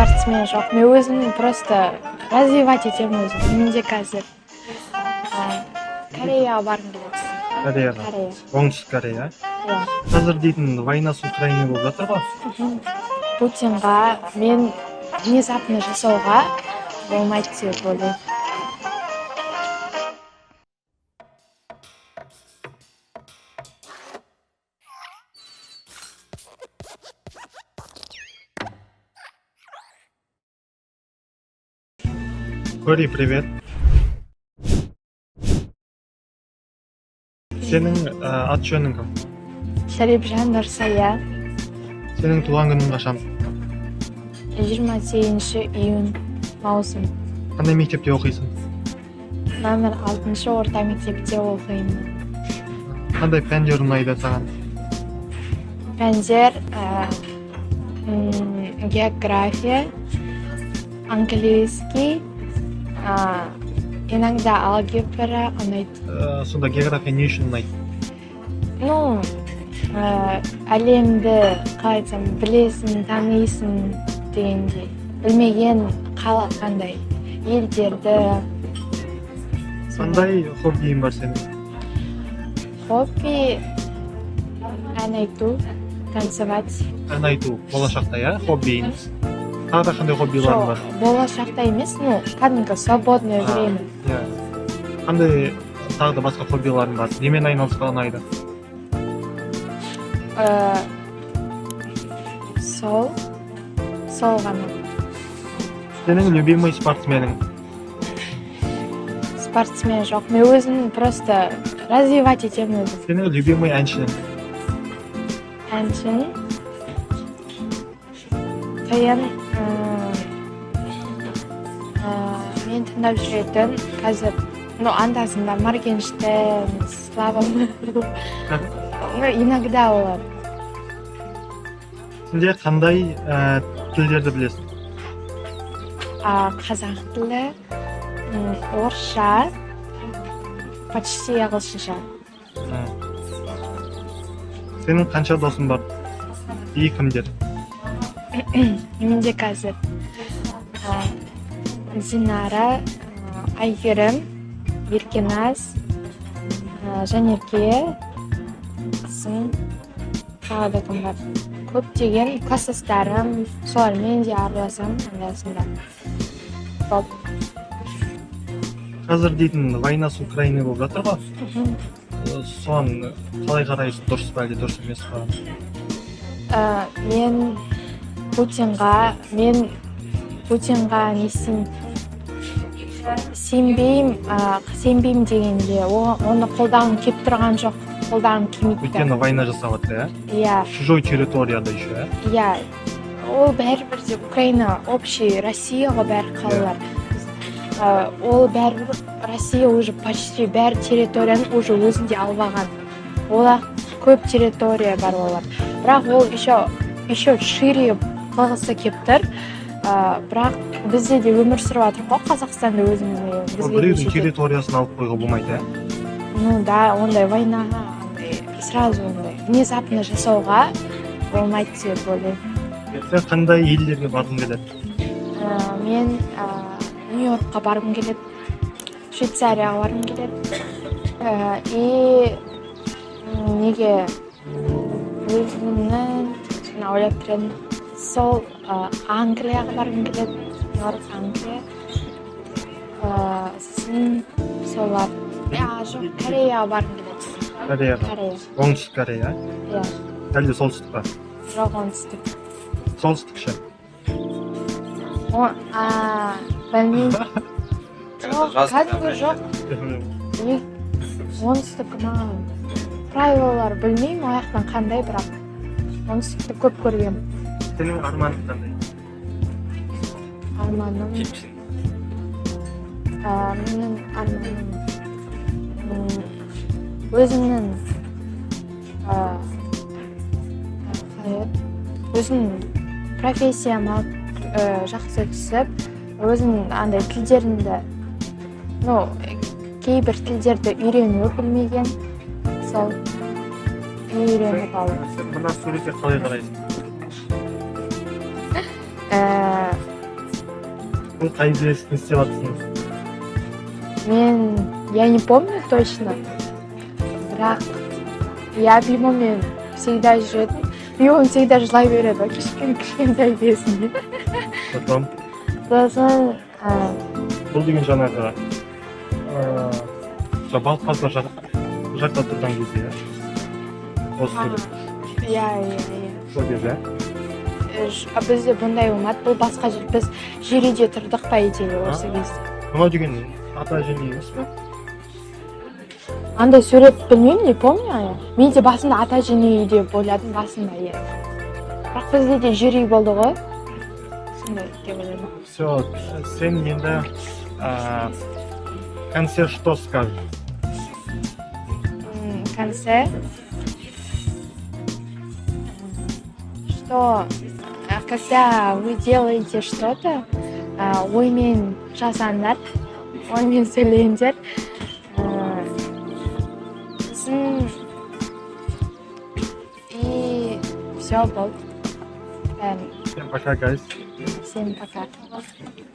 спортсмен жоқ. Мен өзімнің просто развивать етемін өзім. Менде қазір Кореяға барғым келеді. Кореяға. Корея. Оңтүстік Корея. Иә. Қазір дейтін война с Украиной болып жатыр ғой. Путинға мен внезапно жасауға болмайды деп ойлаймын. Кори, привет. Сенің ат жөнің кім? Шарипжан Нұрсая, Сенің туған күнің қашан? 28 июнь, маусым. Қандай мектепте оқисың? Номер 6 орта мектепте оқимын. Қандай пәндер ұнайды саған? Пәндер география, английский, иногда алгебра ұнайды. Сонда география не үшін ұнайды? Ну, әлемді қалай айтсам, білесің, танисың дегендей. Білмеген қандай елдерді. Қандай хоббиің бар сенің? Хобби ән айту, танцевать. Ән айту болашақта, иә? Хоббиің. Тағы да қандай хоббиларың бар? Болашақта емес, ну, кәдімгі свободное время. Иә. Қандай тағы да басқа хоббиларың бар? Немен айналысқа ұнайды? Сол ғана. Сенің любимый спортсменің? Спортсмен жоқ. Мен өзімнің просто развивать етемін өзім. Сенің любимый әншінің? Әншін қиын. Мен тыңдап жүретін қазір, анда-санда Моргенштерн, Слава Мерло. Иногда олар. Сенде қандай тілдерді білесің? Қазақ тілі, орысша, почти ағылшынша. Сенің қанша досың бар? И кімдер? Менде қазір Зинара, Айгерім, Еркеназ, Жанерке, тағы да кім бар. Көптеген класстастарым, солармен де араласам, анда-санда. Топ. Қазір дейтін война с Украиной болып жатыр ғой. Соған қалай қарайсың, дұрыс па әлде дұрыс емес па? Мен Путинға сенбеймін дегенде, оны қолдағым кеп тұрған жоқ, қолдағым келмейді. Өйткені война жасап жатыр, иә? Чужой территорияда еще, иә? Ол бәрібір де Украина общий, Россияға бәрі қалалар. Ол бәрібір Россия уже почти бәр территорияны уже өзінде албаған. Ола көп территория бар олар. Бірақ ол еще шире қылғысы кеп тұр. Бірақ бізде де өмір сүріп жатыр ғой, Қазақстанда өзімізде. Біреудің территориясын алып қойға болмайды, Ну да, ондай войнаға, сразу ондай внезапно жасауға болмайды деп ойлаймын. Сен қандай елдерге барғың келеді? Мен Нью-Йоркқа барғым келеді, Швейцарияға барғым келеді. И неге өзімнің ойлап тұрмын, сол Англияға барғым келеді, Нью-Йорк, Англия. Сосын солар. Жоқ, Кореяға барғым келеді. Корея. Оңтүстік Корея? Иә. Әлде солтүстік па? Жоқ, оңтүстік. Солтүстік ше? Білмеймін. Жоқ, кәдімгі жоқ. Оңтүстік маған правилалар білмеймін, аяқтан қандай, бірақ оңтүстікті көп көргем. Сенің арманың қандай? Арманым? Менің арманым өзімнің профессияма жақсы түсіп, өзім андай тілдерімді, кейбір тілдерді үйрену білмеген, сол үйреніп алу. Мына суретке қалай қарайсың? Сіз қай идеясын істеп жатсыңыз? Я не помню точно. Бірақ я білмеймін, мен всегда жүретін. И он всегда жылай береді ғой, кішкентай кезінде. Потом Сосын бұл деген жаңағы балқаздар жақта тұрған кезде, иә? Осы иә. сол кезде. Бізде бұндай болмады, бұл басқа жер. Біз жер үйде тұрдық па идея осы кезде. Мынау деген ата әжене емес пе? Андай сурет білмеймін, не помню. Мен де басында ата әжене үйде ойладым, басында, иә. Бірақ бізде де жер үй болды ғой. Сондай деп ойладым. Все, сен енді конце что скажешь? Конце. Что когда вы делаете что-то, оймен жазаңдар, оймен сөйлеңдер. И все болды. Всем пока, guys. Всем пока.